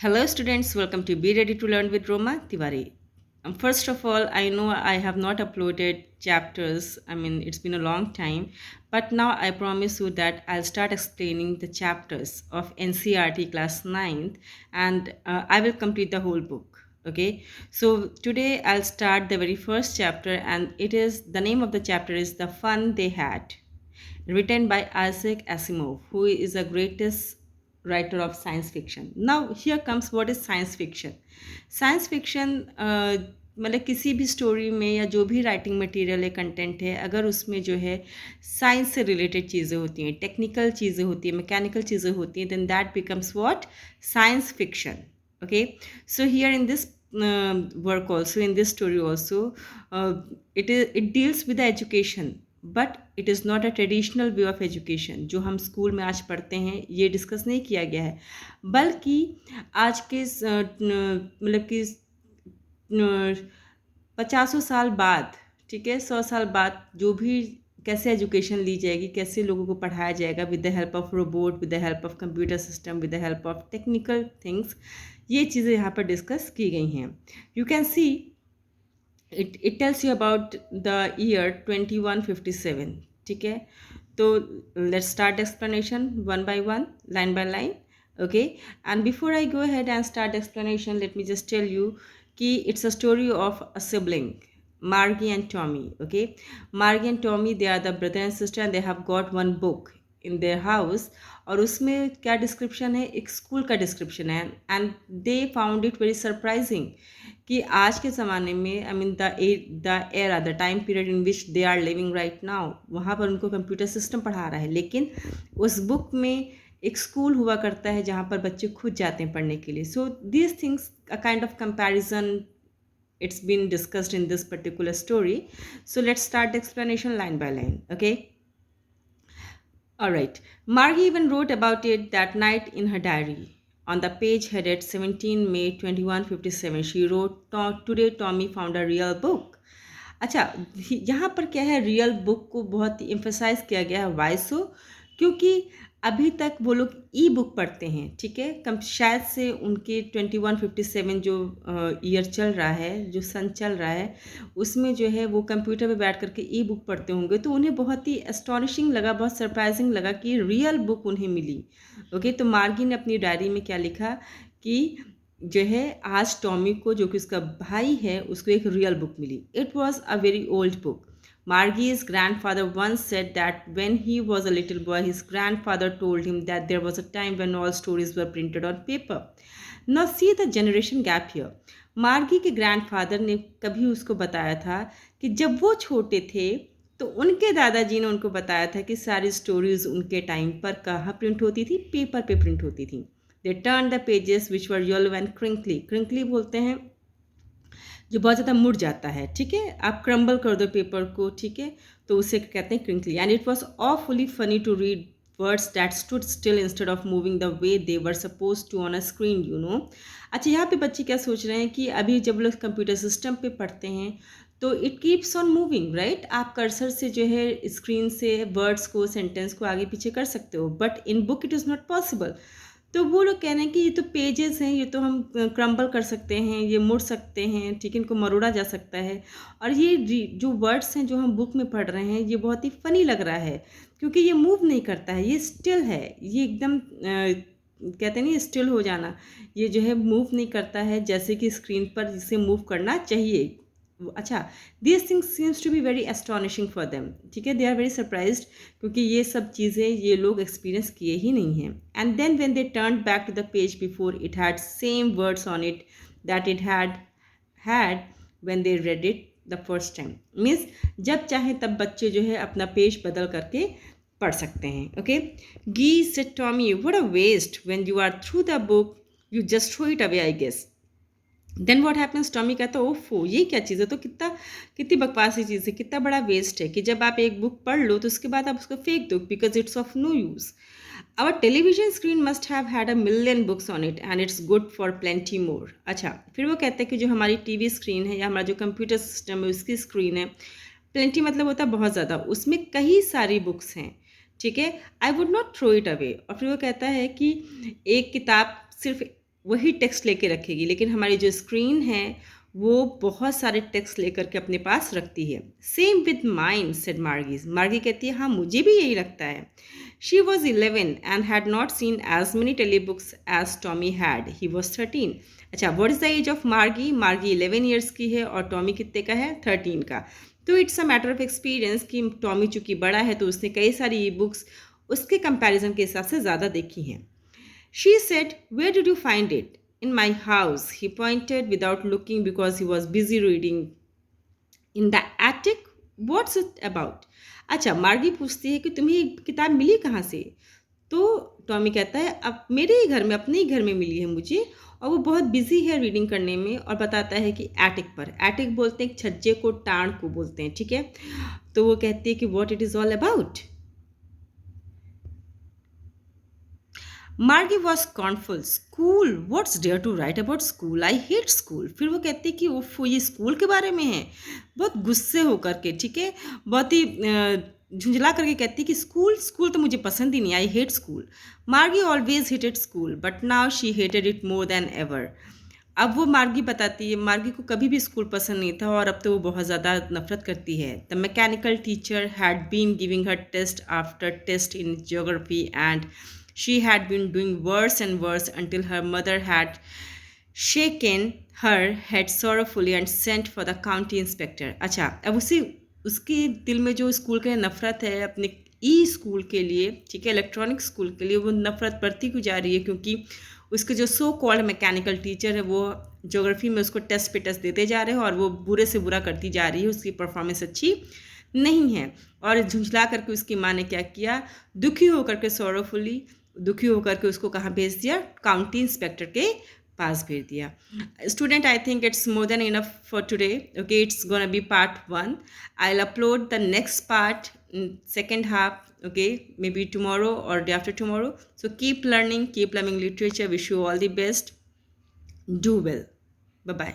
Hello, students. Welcome to Be Ready to Learn with Roma Tiwari. First of all, I know I have not uploaded chapters. It's been a long time, but now I promise you that I'll start explaining the chapters of NCRT class 9th and I will complete the whole book. Okay, so today I'll start the very first chapter, and the name of the chapter is The Fun They Had, written by Isaac Asimov, who is the greatest writer of science fiction. Now, here comes what is science fiction. Science fiction मतलब किसी भी story में या जो भी writing material है, content है, अगर उसमें जो है साइंस से रिलेटेड चीज़ें होती हैं, टेक्निकल चीज़ें होती हैं, मैकेनिकल चीज़ें होती हैं, then that becomes what science fiction. Okay, so here in this work also, in this story also, it deals with the education, but it is not a traditional way of education. जो हम school में आज पढ़ते हैं ये discuss नहीं किया गया है, बल्कि आज के मतलब कि 50 साल बाद, ठीक है, 100 साल बाद जो भी कैसे एजुकेशन ली जाएगी, कैसे लोगों को पढ़ाया जाएगा with the help of robot, with the help of computer system, with the help of technical things, ये चीज़ें यहाँ पर डिस्कस की गई हैं. You can see it tells you about the year 2157. ठीक है, तो let's start explanation one by one, line by line. Okay, and before I go ahead and start explanation, let me just tell you कि it's a story of a sibling, Margie and Tommy. Okay, Margie and Tommy, they are the brother and sister, and they have got one book in their house. और उसमें क्या description है, एक school का description है, and they found it very surprising कि आज के ज़माने में the era, the time period in which they are living right now, वहाँ पर उनको कंप्यूटर सिस्टम पढ़ा रहा है, लेकिन उस बुक में एक स्कूल हुआ करता है जहाँ पर बच्चे खुद जाते हैं पढ़ने के लिए. So these things, a kind of comparison, it's been discussed in this particular story. So let's start the explanation line by line. Okay, all right. Margie even wrote about it that night in her diary. On the page headed 17 May 2157, she wrote, Today Tommy found a real book. अच्छा, यहाँ पर क्या है, real book को बहुत ही emphasise किया गया है. वाई सो? क्योंकि अभी तक वो लोग ई बुक पढ़ते हैं, ठीक है, कम शायद से उनके 2157 जो ईयर चल रहा है, जो सन चल रहा है, उसमें जो है वो कंप्यूटर पे बैठ करके ई बुक पढ़ते होंगे, तो उन्हें बहुत ही एस्टॉनिशिंग लगा, बहुत सरप्राइजिंग लगा कि रियल बुक उन्हें मिली. ओके, तो मार्गी ने अपनी डायरी में क्या लिखा कि जो है आज टॉमी को, जो कि उसका भाई है, उसको एक रियल बुक मिली. It was a very old book. Margie's grandfather once said that when he was a little boy, his grandfather told him that there was a time when all stories were printed on paper. Now see the generation gap here. मार्गी के grandfather ने कभी उसको बताया था कि जब वो छोटे थे तो उनके दादाजी ने उनको बताया था कि सारी स्टोरीज उनके टाइम पर कहाँ प्रिंट होती थी, पेपर पे प्रिंट होती थी. They turn the pages which were yellow and crinkly. Crinkly बोलते हैं जो बहुत ज़्यादा मुड़ जाता है, ठीक है, आप क्रम्बल कर दो पेपर को, ठीक है, तो उसे कहते हैं crinkly. And it was awfully funny to read words that stood still instead of moving the way they were supposed to on a screen, you know. अच्छा, यहाँ पे बच्चे क्या सोच रहे हैं कि अभी जब लोग कंप्यूटर सिस्टम पे पढ़ते हैं तो it keeps on moving, right, आप कर्सर से जो है स्क्रीन से वर्ड्स को, सेंटेंस को आगे पीछे कर सकते हो, but in book it is not possible. तो वो लोग कह रहे हैं कि ये तो पेजेस हैं, ये तो हम क्रम्बल कर सकते हैं, ये मुड़ सकते हैं, ठीक है, इनको मरोड़ा जा सकता है, और ये जो वर्ड्स हैं जो हम बुक में पढ़ रहे हैं ये बहुत ही फ़नी लग रहा है क्योंकि ये मूव नहीं करता है, ये स्टिल है, ये एकदम कहते नहीं स्टिल हो जाना, ये जो है मूव नहीं करता है जैसे कि स्क्रीन पर जिसे मूव करना चाहिए. अच्छा, this things seems to be very astonishing for them, ठीक है, दे आर वेरी सरप्राइज्ड क्योंकि ये सब चीज़ें ये लोग एक्सपीरियंस किए ही नहीं हैं. And then when they turn back to the page before, it had same words on it that it had when they read it the first time. Means जब चाहे तब बच्चे जो है अपना पेज बदल करके पढ़ सकते हैं. Okay, gee said Tommy, what a waste, when you are through the book you just throw it away, I guess. Then what happens, Tommy कहता है ओफो ये क्या चीज़ है, तो कितनी बकवासी चीज़ है, कितना बड़ा वेस्ट है कि जब आप एक बुक पढ़ लो तो उसके बाद आप उसको फेंक दो because it's of no use. Our television screen must have had a million books on it and it's good for plenty more. अच्छा, फिर वो कहते हैं कि जो हमारी टीवी स्क्रीन है या हमारा जो कंप्यूटर सिस्टम है उसकी स्क्रीन है, प्लेंटी मतलब होता है बहुत ज़्यादा, उसमें कई सारी बुक्स हैं, ठीक है, I would not throw it away. और फिर वो कहता है कि एक किताब सिर्फ वही टेक्स्ट लेके रखेगी, लेकिन हमारी जो स्क्रीन है वो बहुत सारे टेक्स्ट लेकर के अपने पास रखती है। Same with mind said Margie. Margie कहती है हाँ मुझे भी यही लगता है। She was 11 and had not seen as many tele books as Tommy had, he was 13। अच्छा, what is the age of Margie? Margie 11 years की है और टॉमी कितने का है? 13 का। तो it's a matter of experience कि टॉमी चूँकि बड़ा है तो उसने कई सारी ई बुक्स उसके कंपैरिजन के हिसाब से ज़्यादा देखी हैं। She said, "Where did you find it?" "In my house." He pointed without looking because he was busy reading. "In the attic? What's it about?" अच्छा, मार्गी पूछती है कि तुम्हें ये किताब मिली कहाँ से? तो टॉमी कहता है अब मेरे ही घर में, अपने ही घर में मिली है मुझे, और वो बहुत बिजी है रीडिंग करने में, और बताता है कि एटिक पर। एटिक बोलते हैं एक छज्जे को, टाण को बोलते हैं, ठीक है। तो वो कहती है कि what it is all about. Margie was scornful. School, what's there to write about school, I hate school. फिर वो कहती है कि उफ ये स्कूल के बारे में है, बहुत गुस्से होकर के, ठीक है, बहुत ही झुंझला करके कहती है कि स्कूल, स्कूल तो मुझे पसंद ही नहीं, आई हेट स्कूल। मार्गी always hated school but now she hated it more than ever. अब वो मार्गी बताती है मार्गी को कभी भी स्कूल पसंद नहीं था और अब तो वो बहुत ज़्यादा नफरत करती है। The mechanical teacher had been giving her test after test in geography and she had been doing worse and worse until her mother had shaken her head sorrowfully and sent for the county inspector. अच्छा, अब उसके दिल में जो school के नफ़रत है अपने ई स्कूल के लिए, ठीक है, इलेक्ट्रॉनिक स्कूल के लिए, वो नफ़रत बढ़ती क्यों जा रही है? क्योंकि उसके जो सो कॉल्ड मैकेनिकल टीचर है वो ज्योग्राफी में उसको टेस्ट पे टेस्ट देते जा रहे हैं और वो बुरे से बुरा करती जा रही है, उसकी परफॉर्मेंस अच्छी नहीं है। और झुंझला करके उसकी माँ ने क्या किया, दुखी होकर के, सॉरोफुली दुखी होकर के उसको कहाँ भेज दिया? काउंटी इंस्पेक्टर के पास भेज दिया। Student, I think it's more than enough for today. Okay, it's gonna be part 1. I will upload the next part in second half, okay, maybe tomorrow or day after tomorrow. So keep learning literature. Wish you all the best. Do well. Bye bye.